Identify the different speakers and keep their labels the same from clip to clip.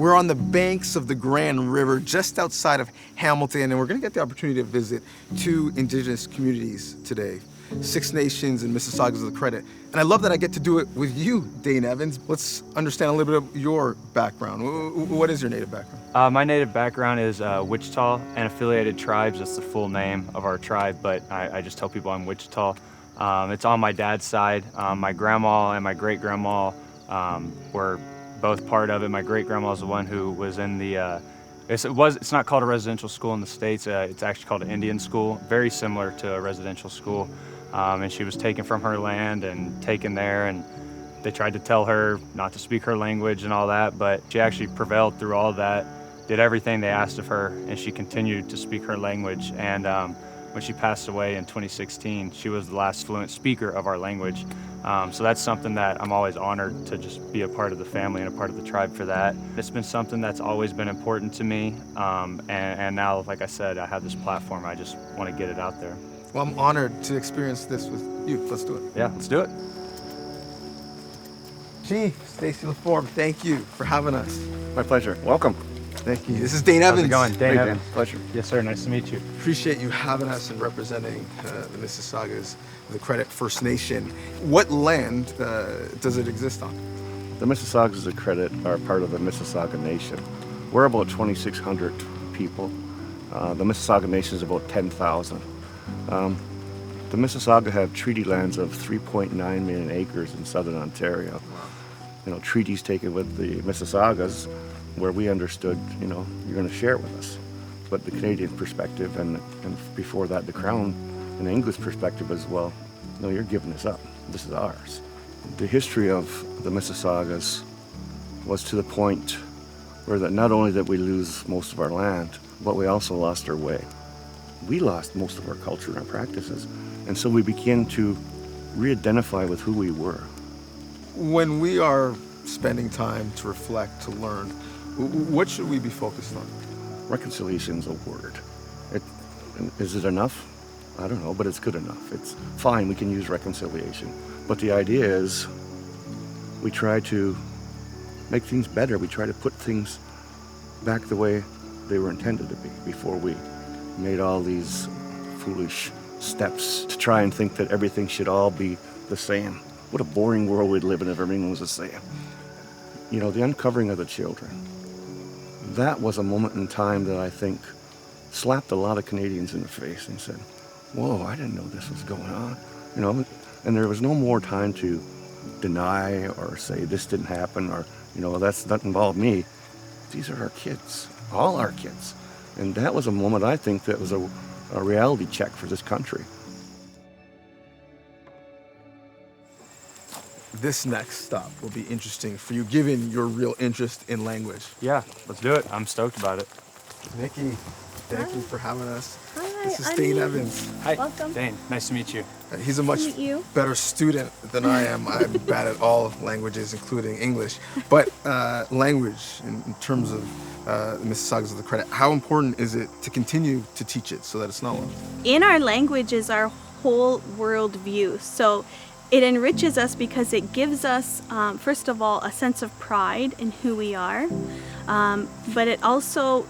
Speaker 1: We're on the banks of the Grand River, just outside of Hamilton, and we're gonna get the opportunity to visit two indigenous communities today, Six Nations and Mississaugas of the Credit. And I love that I get to do it with you, Dane Evans. Let's understand a little bit of your background. What is your native background?
Speaker 2: My native background is Wichita and Affiliated Tribes. That's the full name of our tribe, but I just tell people I'm Wichita. It's on my dad's side. My grandma and my great-grandma were both part of it. My great-grandma is the one who was in the, it's not called a residential school in the States. It's actually called an Indian school, very similar to a residential school. And she was taken from her land and taken there, and they tried to tell her not to speak her language and all that, but she actually prevailed through all that, did everything they asked of her, and she continued to speak her language. And when she passed away in 2016, she was the last fluent speaker of our language. So that's something that I'm always honored to just be a part of the family and a part of the tribe for that. It's been something that's always been important to me. And now, like I said, I have this platform. I just want to get it out there.
Speaker 1: Well, I'm honored to experience this with you. Let's do it.
Speaker 2: Yeah, let's do it.
Speaker 1: Chief Stacy LaForme, thank you for having us.
Speaker 3: My pleasure. Welcome.
Speaker 1: Thank you. This is Dane Evans.
Speaker 2: How's it going? Dane
Speaker 3: Hey,
Speaker 2: Evans.
Speaker 3: Dan. Pleasure.
Speaker 2: Yes, sir. Nice to meet you.
Speaker 1: Appreciate you having us and representing the Mississaugas of the Credit First Nation. What land does it exist on?
Speaker 3: The Mississaugas of the Credit are part of the Mississauga Nation. We're about 2,600 people. The Mississauga Nation is about 10,000. The Mississauga have treaty lands of 3.9 million acres in southern Ontario. You know, treaties taken with the Mississaugas where we understood, you know, you're going to share it with us. But the Canadian perspective and before that the Crown and the English perspective as well, no, you're giving this up. This is ours. The history of the Mississaugas was to the point where that not only did we lose most of our land, but we also lost our way. We lost most of our culture and our practices. And so we began to re-identify with who we were.
Speaker 1: When we are spending time to reflect, to learn, what should we be focused on?
Speaker 3: Reconciliation's a word. Is it enough? I don't know, but it's good enough. It's fine, we can use reconciliation. But the idea is we try to make things better. We try to put things back the way they were intended to be before we made all these foolish steps to try and think that everything should all be the same. What a boring world we'd live in if everything was the same. You know, the uncovering of the children, that was a moment in time that I think slapped a lot of Canadians in the face and said, whoa, I didn't know this was going on. You know, and there was no more time to deny or say this didn't happen or, you know, that's not involved me. These are our kids, all our kids. And that was a moment I think that was a reality check for this country.
Speaker 1: This next stop will be interesting for you, given your real interest in language.
Speaker 2: Yeah, let's do it. I'm stoked about it.
Speaker 1: Nikki, thank you for having us.
Speaker 4: Hi,
Speaker 1: This is
Speaker 4: I'm
Speaker 1: Dane
Speaker 4: Nikki.
Speaker 1: Evans.
Speaker 2: Hi,
Speaker 4: Welcome.
Speaker 2: Dane. Nice to meet you.
Speaker 1: He's a much
Speaker 4: meet you.
Speaker 1: better student than I am. I'm bad at all languages, including English. But language, in terms of the Mississaugas of the Credit, how important is it to continue to teach it so that it's not lost?
Speaker 4: In our language is our whole world view. So it enriches us because it gives us, first of all, a sense of pride in who we are. But it also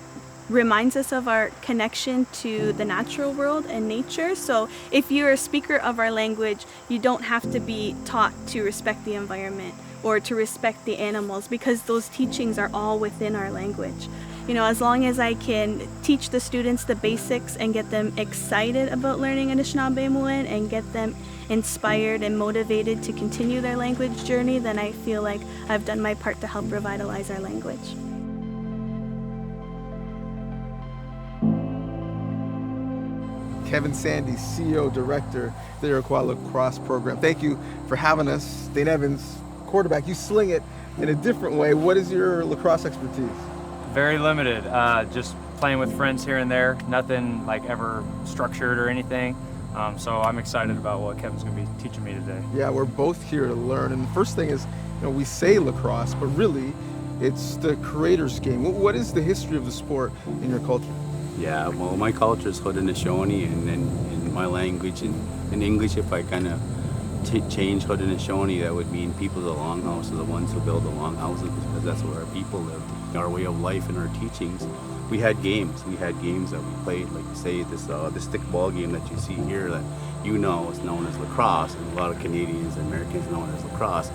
Speaker 4: reminds us of our connection to the natural world and nature. So if you're a speaker of our language, you don't have to be taught to respect the environment or to respect the animals, because those teachings are all within our language. You know, as long as I can teach the students the basics and get them excited about learning Anishinaabe and get them inspired and motivated to continue their language journey, then I feel like I've done my part to help revitalize our language.
Speaker 1: Kevin Sandy, CEO, Director, of the Iroquois Lacrosse Program. Thank you for having us. Dane Evans, quarterback, you sling it in a different way. What is your lacrosse expertise?
Speaker 2: Very limited. Just playing with friends here and there. Nothing like ever structured or anything. So I'm excited about what Kevin's going to be teaching me today.
Speaker 1: Yeah, we're both here to learn. And the first thing is, you know, we say lacrosse, but really it's the creator's game. What is the history of the sport in your culture?
Speaker 5: Yeah, well, my culture is Haudenosaunee, and then in my language, in English, if I kind of change Haudenosaunee, that would mean people of the Longhouse are the ones who build the longhouses, because that's where our people lived, our way of life and our teachings. We had games. We had games that we played, like you say, this stick ball game that you see here that you know is known as lacrosse, and a lot of Canadians and Americans know it as lacrosse.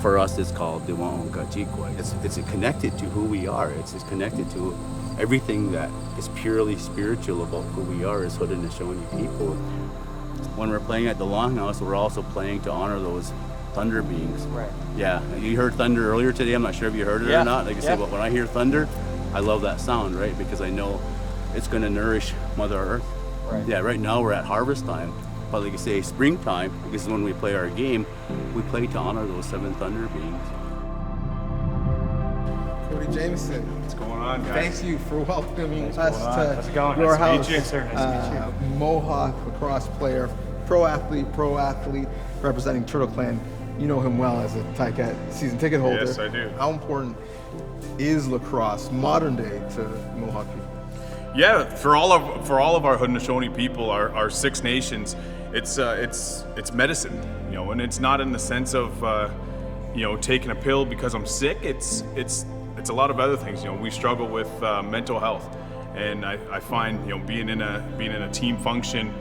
Speaker 5: For us, it's called Diwan Kachikwa. It's connected to who we are. It's connected to everything that is purely spiritual about who we are as Haudenosaunee people. When we're playing at the Longhouse, we're also playing to honor those thunder beings.
Speaker 2: Right.
Speaker 5: Yeah, you heard thunder earlier today. I'm not sure if you heard it or not. Like I say, but when I hear thunder, I love that sound, right? Because I know it's going to nourish Mother Earth.
Speaker 2: Right.
Speaker 5: Yeah, right now we're at harvest time. But like I say, springtime, because when we play our game, we play to honor those 7 thunder beings.
Speaker 1: Cody Jameson.
Speaker 6: What's going on, guys?
Speaker 1: Thank you for welcoming us
Speaker 2: going on?
Speaker 1: to
Speaker 2: How's it going?
Speaker 1: your
Speaker 2: Nice to
Speaker 1: house.
Speaker 2: meet you, sir. Nice to meet you.
Speaker 1: Mohawk lacrosse player, pro athlete, representing Turtle Clan. You know him well as a Ticat season ticket holder.
Speaker 6: Yes, I do.
Speaker 1: How important is lacrosse, modern day, to Mohawk people?
Speaker 6: Yeah, for all of our Haudenosaunee people, our 6 nations, it's medicine, you know, and it's not in the sense of you know, taking a pill because I'm sick. It's a lot of other things. You know, we struggle with mental health, and I find, you know, being in a team function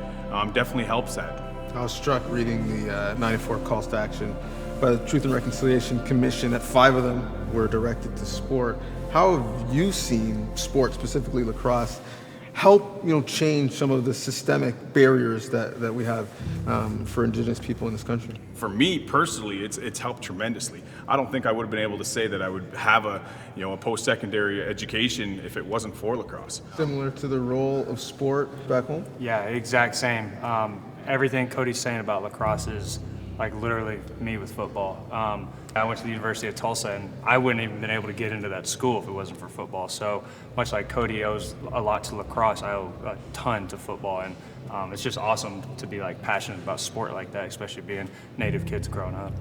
Speaker 6: definitely helps that.
Speaker 1: I was struck reading the 94 calls to action by the Truth and Reconciliation Commission that 5 of them were directed to sport. How have you seen sport, specifically lacrosse, help, you know, change some of the systemic barriers that we have for Indigenous people in this country?
Speaker 6: For me personally, it's helped tremendously. I don't think I would have been able to say that I would have a post-secondary education if it wasn't for lacrosse.
Speaker 1: Similar to the role of sport back home?
Speaker 2: Yeah, exact same. Everything Cody's saying about lacrosse is like literally me with football. I went to the University of Tulsa, and I wouldn't even been able to get into that school if it wasn't for football. So much like Cody owes a lot to lacrosse, I owe a ton to football, and it's just awesome to be like passionate about sport like that, especially being Native kids growing up.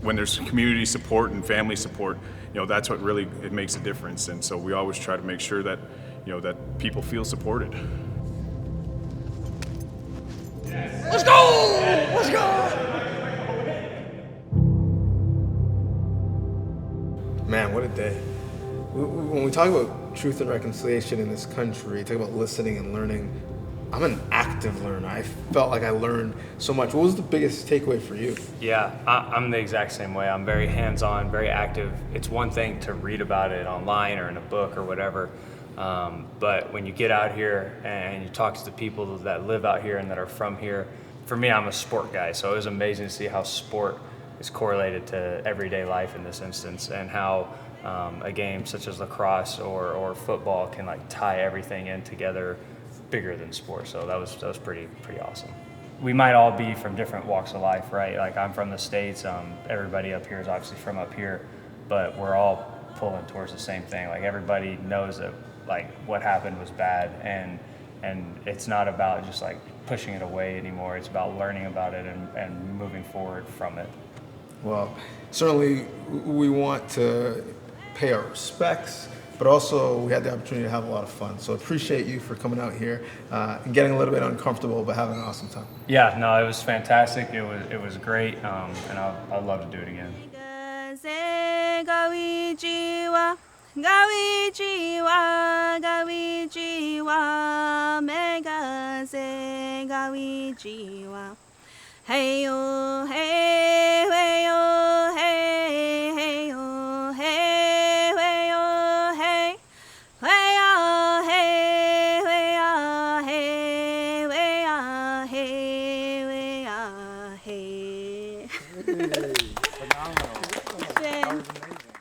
Speaker 6: When there's community support and family support, you know, that's what really it makes a difference. And so we always try to make sure that, you know, that people feel supported.
Speaker 1: Let's go! Let's go! Man, what a day. When we talk about truth and reconciliation in this country, talk about listening and learning, I'm an active learner. I felt like I learned so much. What was the biggest takeaway for you?
Speaker 2: Yeah, I'm the exact same way. I'm very hands-on, very active. It's one thing to read about it online or in a book or whatever, but when you get out here and you talk to the people that live out here and that are from here, for me, I'm a sport guy, so it was amazing to see how sport is correlated to everyday life in this instance, and how a game such as lacrosse or football can like tie everything in together bigger than sport. So that was pretty awesome. We might all be from different walks of life, right? Like I'm from the States, everybody up here is obviously from up here, but we're all pulling towards the same thing. Like everybody knows that like what happened was bad, and it's not about just like pushing it away anymore. It's about learning about it and moving forward from it.
Speaker 1: Well, certainly we want to pay our respects, but also we had the opportunity to have a lot of fun. So appreciate you for coming out here and getting a little bit uncomfortable, but having an awesome time.
Speaker 2: Yeah, no, it was fantastic. It was great, and I'd love to do it again.
Speaker 4: Hey yo, hey, hey yo, hey, hey yo, hey, hey yo, hey, hey yo, hey, hey yo, hey, hey yo, hey, hey.
Speaker 1: Phenomenal.
Speaker 4: That was amazing.